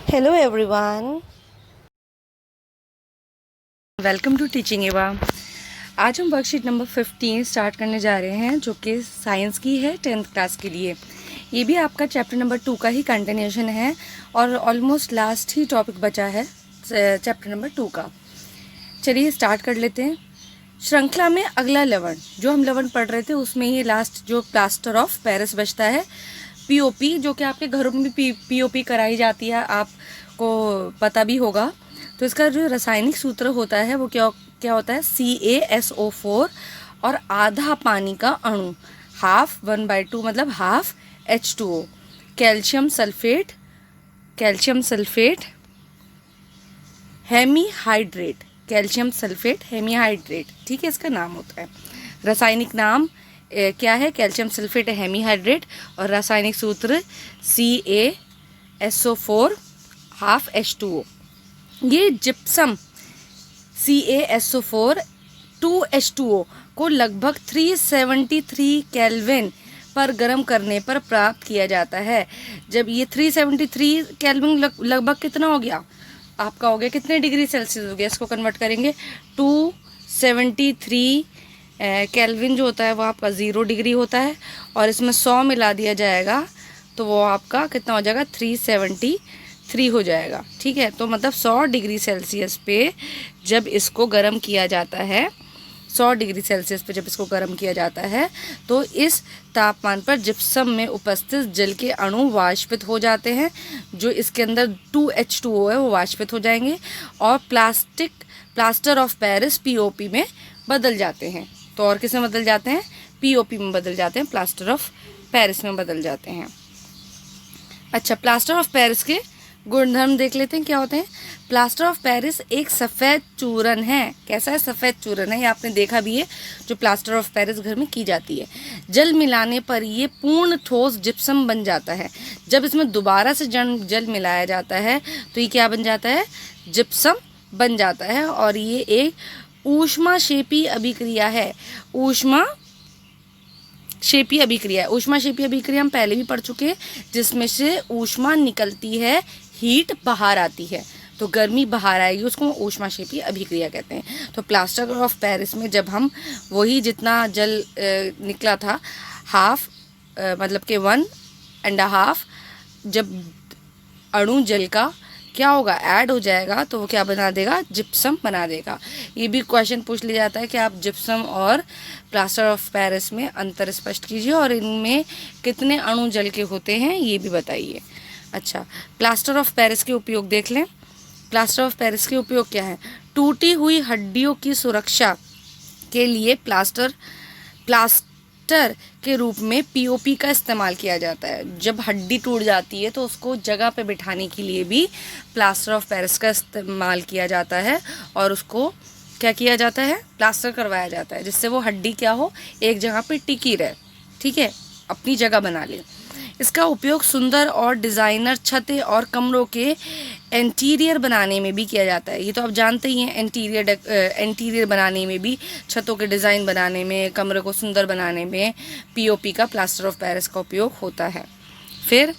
Hello everyone, welcome to teaching Eva. आज हम worksheet number 15 start करने जा रहे हैं, जो कि साइंस की है 10th क्लास के लिए। ये भी आपका चैप्टर नंबर 2 का ही कंटिन्यूशन है और ऑलमोस्ट लास्ट ही टॉपिक बचा है चैप्टर नंबर 2 का। चलिए स्टार्ट कर लेते हैं। श्रृंखला में अगला लवण, जो हम लवण पढ़ रहे थे उसमें ही लास्ट जो प्लास्टर ऑफ पेरिस बचता है, पीओपी, जो कि आपके घरों में भी पीओपी कराई जाती है, आपको पता भी होगा। तो इसका जो रासायनिक सूत्र होता है वो क्या होता है, CaSO4 और आधा पानी का अणु, हाफ 1/2 मतलब half H2O, calcium sulphate hemihydrate, calcium sulphate hemihydrate, ठीक है, इसका नाम होता है। रासायनिक नाम क्या है, कैल्शियम सल्फेट हेमीहाइड्रेट, और रासायनिक सूत्र CaSO4 हाफ H2O। ये जिप्सम CaSO4 2H2O को लगभग 373 केल्विन पर गर्म करने पर प्राप्त किया जाता है। जब ये 373 केल्विन लगभग कितना हो गया आपका, हो गया कितने डिग्री सेल्सियस हो गया, इसको कन्वर्ट करेंगे 273 केल्विन जो होता है वो आपका 0 डिग्री होता है, और इसमें 100 मिला दिया जाएगा तो वो आपका कितना हो जाएगा, 373 हो जाएगा, ठीक है। तो मतलब 100 डिग्री सेल्सियस पे जब इसको गर्म किया जाता है, 100 डिग्री सेल्सियस पे जब इसको गर्म किया जाता है तो इस तापमान पर जिप्सम में उपस्थित जल के अणु वाष्पित हो जाते हैं, जो इसके अंदर 2H2O है वो वाष्पित हो जाएंगे और प्लास्टर ऑफ पेरिस POP में बदल जाते हैं। तो और किस में बदल जाते हैं, POP में बदल जाते हैं, प्लास्टर ऑफ पेरिस में बदल जाते हैं। अच्छा, प्लास्टर ऑफ पेरिस के गुणधर्म देख लेते हैं क्या होते हैं। प्लास्टर ऑफ पेरिस एक सफ़ेद चूरन है। कैसा है, सफ़ेद चूरन है, ये आपने देखा भी है जो प्लास्टर ऑफ पेरिस घर में की जाती है। जल मिलाने पर ये पूर्ण ठोस जिप्सम बन जाता है। जब इसमें दोबारा से जल मिलाया जाता है तो ये क्या बन जाता है, जिप्सम बन जाता है, और ये एक ऊष्माक्षेपी अभिक्रिया है। ऊष्माक्षेपी अभिक्रिया हम पहले भी पढ़ चुके हैं, जिसमें से ऊष्मा निकलती है, हीट बाहर आती है, तो गर्मी बाहर आएगी, उसको ऊष्माक्षेपी अभिक्रिया कहते हैं। तो प्लास्टर ऑफ पेरिस में जब हम वही जितना जल निकला था, हाफ मतलब कि 1.5, जब अणु जल का क्या होगा, ऐड हो जाएगा, तो वो क्या बना देगा, जिप्सम बना देगा। ये भी क्वेश्चन पूछ लिया जाता है कि आप जिप्सम और प्लास्टर ऑफ पेरिस में अंतर स्पष्ट कीजिए और इनमें कितने अणु जल के होते हैं ये भी बताइए। अच्छा, प्लास्टर ऑफ पेरिस के उपयोग देख लें। प्लास्टर ऑफ पेरिस के उपयोग क्या है, टूटी हुई हड्डियों की सुरक्षा के लिए प्लास्टर के रूप में POP का इस्तेमाल किया जाता है। जब हड्डी टूट जाती है तो उसको जगह पे बिठाने के लिए भी प्लास्टर ऑफ पेरिस का इस्तेमाल किया जाता है, और उसको क्या किया जाता है, प्लास्टर करवाया जाता है, जिससे वो हड्डी क्या हो, एक जगह पे टिकी रहे, ठीक है, अपनी जगह बना ले। इसका उपयोग सुंदर और डिज़ाइनर छतें और कमरों के इंटीरियर बनाने में भी किया जाता है। ये तो आप जानते ही हैं, इंटीरियर बनाने में भी, छतों के डिज़ाइन बनाने में, कमरे को सुंदर बनाने में POP का, प्लास्टर ऑफ पेरिस का उपयोग होता है। फिर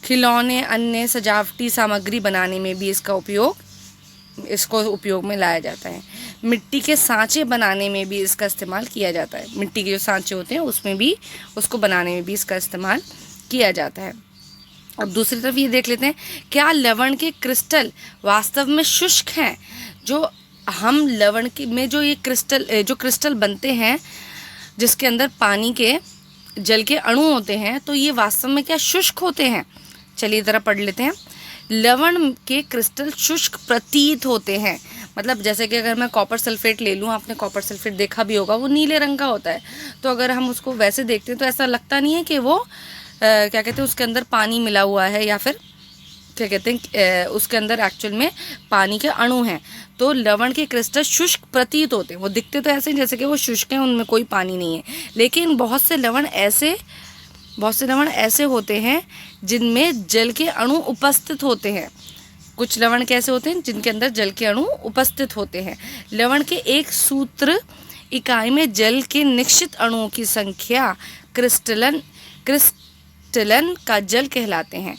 खिलौने, अन्य सजावटी सामग्री बनाने में भी इसको उपयोग में लाया जाता है। मिट्टी के सांचे बनाने में भी इसका इस्तेमाल किया जाता है। मिट्टी के जो सांचे होते हैं उसमें भी, उसको बनाने में भी इसका इस्तेमाल किया जाता है। अब दूसरी तरफ ये देख लेते हैं, क्या लवण के क्रिस्टल वास्तव में शुष्क हैं। जो हम लवण के में जो ये क्रिस्टल बनते हैं, जिसके अंदर पानी के जल के अणु होते हैं, तो ये वास्तव में क्या शुष्क होते हैं। चलिए ज़रा पढ़ लेते हैं। लवण के क्रिस्टल शुष्क प्रतीत होते हैं। मतलब जैसे कि अगर मैं कॉपर सल्फेट ले लूँ, आपने कॉपर सल्फेट देखा भी होगा, वो नीले रंग का होता है, तो अगर हम उसको वैसे देखते हैं तो ऐसा लगता नहीं है कि वो क्या कहते हैं, उसके अंदर पानी मिला हुआ है, या फिर क्या कहते हैं उसके अंदर एक्चुअल में पानी के अणु हैं। तो लवण के क्रिस्टल शुष्क प्रतीत होते हैं, वो दिखते तो ऐसे जैसे कि वो शुष्क हैं, उनमें कोई पानी नहीं है, लेकिन बहुत से लवण ऐसे होते हैं जिनमें जल के अणु उपस्थित होते हैं। कुछ लवण कैसे होते हैं, जिनके अंदर जल के अणु उपस्थित होते हैं। लवण के एक सूत्र इकाई में जल के निश्चित अणुओं की संख्या क्रिस्टलन का जल कहलाते हैं।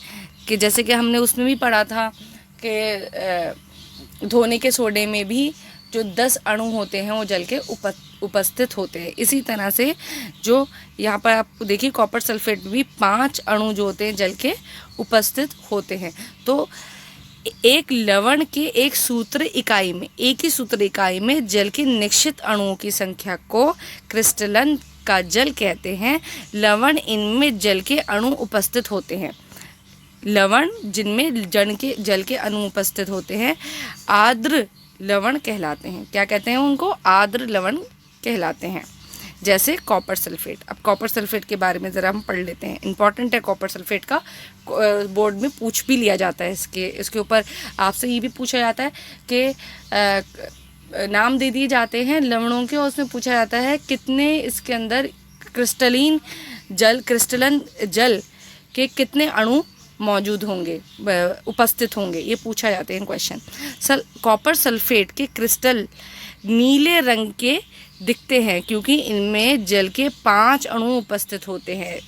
कि जैसे कि हमने उसमें भी पढ़ा था कि धोने के सोडे में भी जो 10 अणु होते हैं वो जल के उपस्थित होते हैं। इसी तरह से जो यहाँ पर आप देखिए कॉपर सल्फेट में भी 5 अणु जो होते हैं जल के उपस्थित होते हैं। तो एक लवण के एक सूत्र इकाई में, एक ही सूत्र इकाई में जल के निश्चित अणुओं की संख्या को क्रिस्टलन का जल कहते हैं। लवण इनमें जल के अणु उपस्थित होते हैं, लवण जिनमें जल के अणु उपस्थित होते हैं आर्द्र लवण कहलाते हैं। क्या कहते हैं उनको? आर्द्र लवण कहलाते हैं। जैसे कॉपर सल्फेट। अब कॉपर सल्फेट के बारे में ज़रा हम पढ़ लेते हैं, इंपॉर्टेंट है कॉपर सल्फेट का, बोर्ड में पूछ भी लिया जाता है। इसके ऊपर आपसे ये भी पूछा जाता है कि नाम दे दिए जाते हैं लवणों के और उसमें पूछा जाता है कितने इसके अंदर क्रिस्टलन जल के कितने अणु मौजूद होंगे, उपस्थित होंगे, ये पूछा जाते हैं क्वेश्चन। कॉपर सल्फेट के क्रिस्टल नीले रंग के दिखते हैं क्योंकि इनमें जल के 5 अणु उपस्थित होते हैं,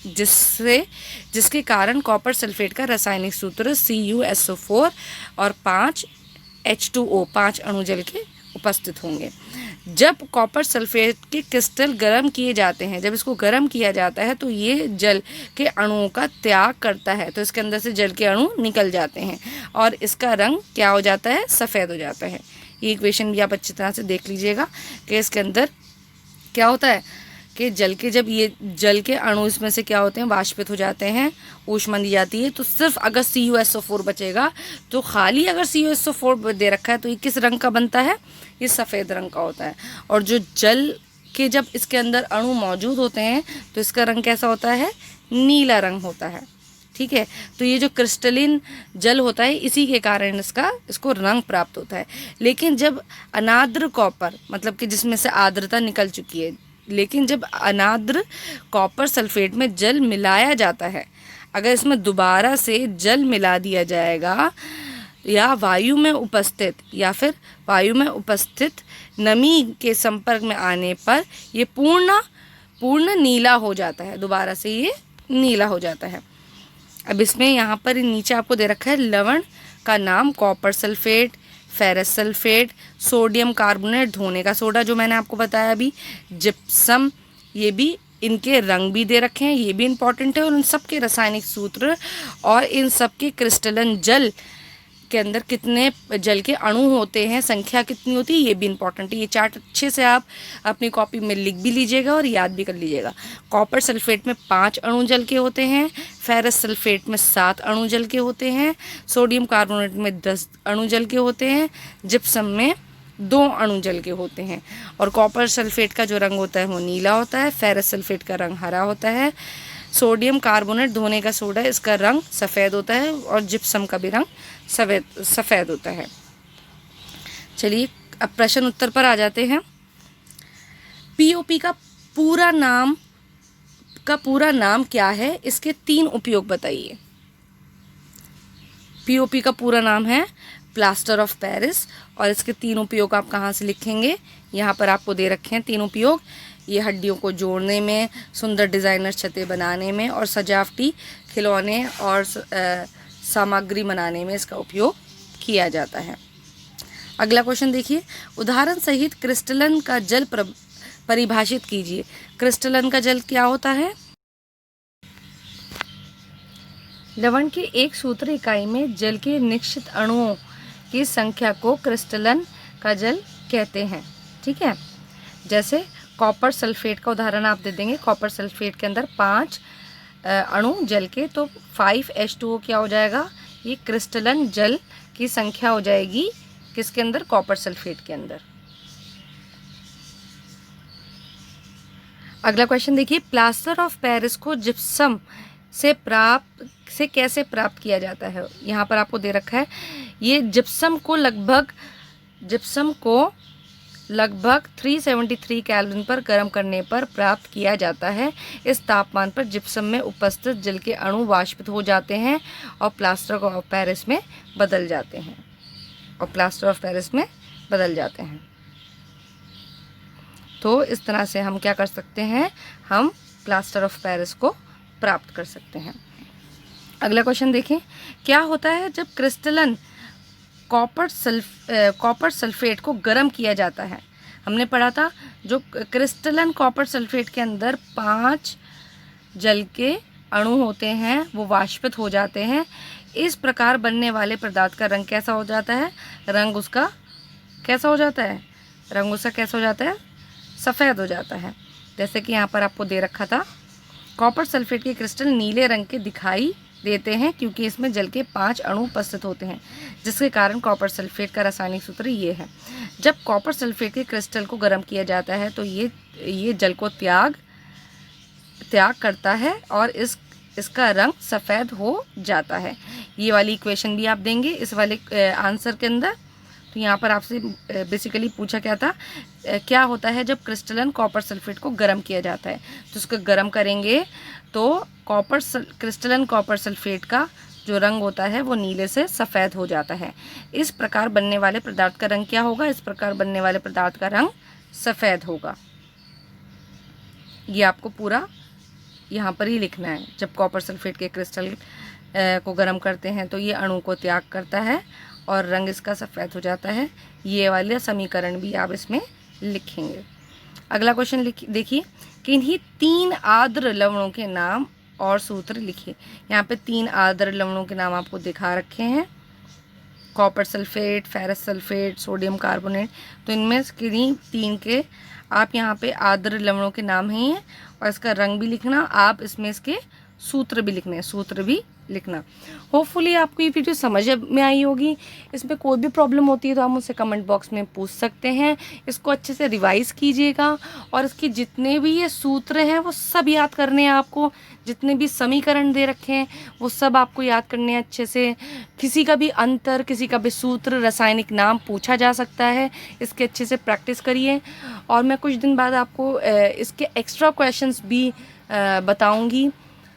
जिसके कारण कॉपर सल्फेट का रासायनिक सूत्र CuSO4 और 5 H2O 5 अणु जल के उपस्थित होंगे। जब कॉपर सल्फेट के क्रिस्टल गर्म किए जाते हैं, जब इसको गर्म किया जाता है तो ये जल के अणुओं का त्याग करता है, तो इसके अंदर से जल के अणु निकल जाते हैं और इसका रंग क्या हो जाता है? सफ़ेद हो जाता है। ये इक्वेशन भी आप अच्छी तरह से देख लीजिएगा कि इसके अंदर क्या होता है कि जब ये जल के अणु इसमें से क्या होते हैं? वाष्पित हो जाते हैं, ऊष्मा दी जाती है, तो सिर्फ अगर CuSO4 बचेगा तो खाली अगर CuSO4 दे रखा है तो ये किस रंग का बनता है? ये सफ़ेद रंग का होता है। और जो जल के जब इसके अंदर अणु मौजूद होते हैं तो इसका रंग कैसा होता है? नीला रंग होता है। ठीक है, तो ये जो क्रिस्टलिन जल होता है इसी के कारण इसको रंग प्राप्त होता है। लेकिन जब अनार्द्र कॉपर, मतलब कि जिसमें से आर्द्रता निकल चुकी है, लेकिन जब अनार्द्र कॉपर सल्फेट में जल मिलाया जाता है, अगर इसमें दोबारा से जल मिला दिया जाएगा या वायु में उपस्थित नमी के संपर्क में आने पर ये पूर्ण नीला हो जाता है, दोबारा से ये नीला हो जाता है। अब इसमें यहाँ पर नीचे आपको दे रखा है लवण का नाम copper sulphate, ferrous sulphate, sodium carbonate धोने का सोडा जो मैंने आपको बताया अभी, जिप्सम, ये भी इनके रंग भी दे रखे हैं, ये भी इम्पॉर्टेंट है, और इन सब के रासायनिक सूत्र और इन सब के क्रिस्टलन जल के अंदर कितने जल के अणु होते हैं, संख्या कितनी होती है, ये भी इम्पॉर्टेंट है। ये चार्ट अच्छे से आप अपनी कॉपी में लिख भी लीजिएगा और याद भी कर लीजिएगा। कॉपर सल्फेट में 5 अणु जल के होते हैं, फेरस सल्फेट में 7 अणु जल के होते हैं, सोडियम कार्बोनेट में 10 अणु जल के होते हैं, जिप्सम में 2 अणु जल के होते हैं। और कॉपर सल्फेट का जो रंग होता है वो नीला होता है, फेरस सल्फेट का रंग हरा होता है, सोडियम कार्बोनेट धोने का सोडा इसका रंग सफ़ेद होता है, और जिप्सम का भी रंग सफ़ेद होता है। चलिए अब प्रश्न उत्तर पर आ जाते हैं। पीओपी का पूरा नाम क्या है? इसके 3 उपयोग बताइए। पीओपी का पूरा नाम है प्लास्टर ऑफ पेरिस, और इसके 3 उपयोग आप कहाँ से लिखेंगे? यहाँ पर आपको दे रखे हैं 3 उपयोग। ये हड्डियों को जोड़ने में, सुंदर डिज़ाइनर छतें बनाने में, और सजावटी खिलौने और सामग्री बनाने में इसका उपयोग किया जाता है। अगला क्वेश्चन देखिए, उदाहरण सहित क्रिस्टलन का जल परिभाषित कीजिए। क्रिस्टलन का जल क्या होता है? लवण की एक सूत्र इकाई में जल के निश्चित अणुओं की संख्या को क्रिस्टलन का जल कहते हैं। ठीक है, जैसे कॉपर सल्फेट का उदाहरण आप दे देंगे। कॉपर सल्फेट के अंदर 5 अणु जल के, तो 5H2O क्या हो जाएगा? ये क्रिस्टलन जल की संख्या हो जाएगी किसके अंदर? कॉपर सल्फेट के अंदर। अगला क्वेश्चन देखिए, प्लास्टर ऑफ पेरिस को जिप्सम से कैसे प्राप्त किया जाता है? यहाँ पर आपको दे रखा है, ये जिप्सम को लगभग 373 केल्विन पर गर्म करने पर प्राप्त किया जाता है। इस तापमान पर जिप्सम में उपस्थित जल के अणु वाष्पित हो जाते हैं और प्लास्टर ऑफ पेरिस में बदल जाते हैं। तो इस तरह से हम क्या कर सकते हैं? हम प्लास्टर ऑफ पेरिस को प्राप्त कर सकते हैं। अगला क्वेश्चन देखें, क्या होता है जब क्रिस्टलन कॉपर सल्फेट को गर्म किया जाता है। हमने पढ़ा था जो क्रिस्टलन कॉपर सल्फेट के अंदर 5 जल के अणु होते हैं वो वाष्पित हो जाते हैं। इस प्रकार बनने वाले पदार्थ का रंग कैसा हो जाता है? रंग उसका कैसा हो जाता है? रंग उसका कैसा हो जाता है? सफ़ेद हो जाता है। जैसे कि यहाँ पर आपको दे रखा था, कॉपर सल्फेट के क्रिस्टल नीले रंग के दिखाई देते हैं क्योंकि इसमें जल के 5 अणु उपस्थित होते हैं, जिसके कारण कॉपर सल्फेट का रासायनिक सूत्र ये है। जब कॉपर सल्फेट के क्रिस्टल को गर्म किया जाता है तो ये जल को त्याग करता है और इसका रंग सफ़ेद हो जाता है। ये वाली इक्वेशन भी आप देंगे इस वाले आंसर के अंदर। तो यहाँ पर आपसे बेसिकली पूछा क्या था, क्या होता है जब क्रिस्टलन कॉपर सल्फेट को गर्म किया जाता है। तो उसको गर्म करेंगे तो क्रिस्टलन कॉपर सल्फेट का जो रंग होता है वो नीले से सफ़ेद हो जाता है। इस प्रकार बनने वाले पदार्थ का रंग क्या होगा? इस प्रकार बनने वाले पदार्थ का रंग सफ़ेद होगा। ये आपको पूरा यहाँ पर ही लिखना है। जब कॉपर सल्फेट के क्रिस्टल को गर्म करते हैं तो ये अणु को त्याग करता है और रंग इसका सफ़ेद हो जाता है। ये वाले समीकरण भी आप इसमें लिखेंगे। अगला क्वेश्चन देखिए, किन्हीं 3 आर्द्र लवणों के नाम और सूत्र लिखिए। यहाँ पे 3 आर्द्र लवणों के नाम आपको दिखा रखे हैं, copper sulphate, ferrous sulphate, sodium carbonate. तो इनमें किन्हीं 3 के आप यहाँ पे आर्द्र लवणों के नाम हैं और इसका रंग भी लिखना। आप इसमें इसके सूत्र भी लिखने हैं, सूत्र भी लिखना। होपफुली आपको ये वीडियो समझ में आई होगी। इसमें कोई भी प्रॉब्लम होती है तो आप मुझसे कमेंट बॉक्स में पूछ सकते हैं। इसको अच्छे से रिवाइज़ कीजिएगा और इसके जितने भी ये सूत्र हैं वो सब याद करने हैं आपको। जितने भी समीकरण दे रखे हैं वो सब आपको याद करने हैं अच्छे से। किसी का भी अंतर, किसी का भी सूत्र, रासायनिक नाम पूछा जा सकता है। इसके अच्छे से प्रैक्टिस करिए और मैं कुछ दिन बाद आपको इसके एक्स्ट्रा क्वेश्चंस भी बताऊंगी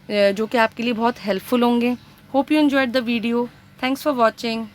जो कि आपके लिए बहुत हेल्पफुल होंगे। Hope you enjoyed the video. Thanks for watching.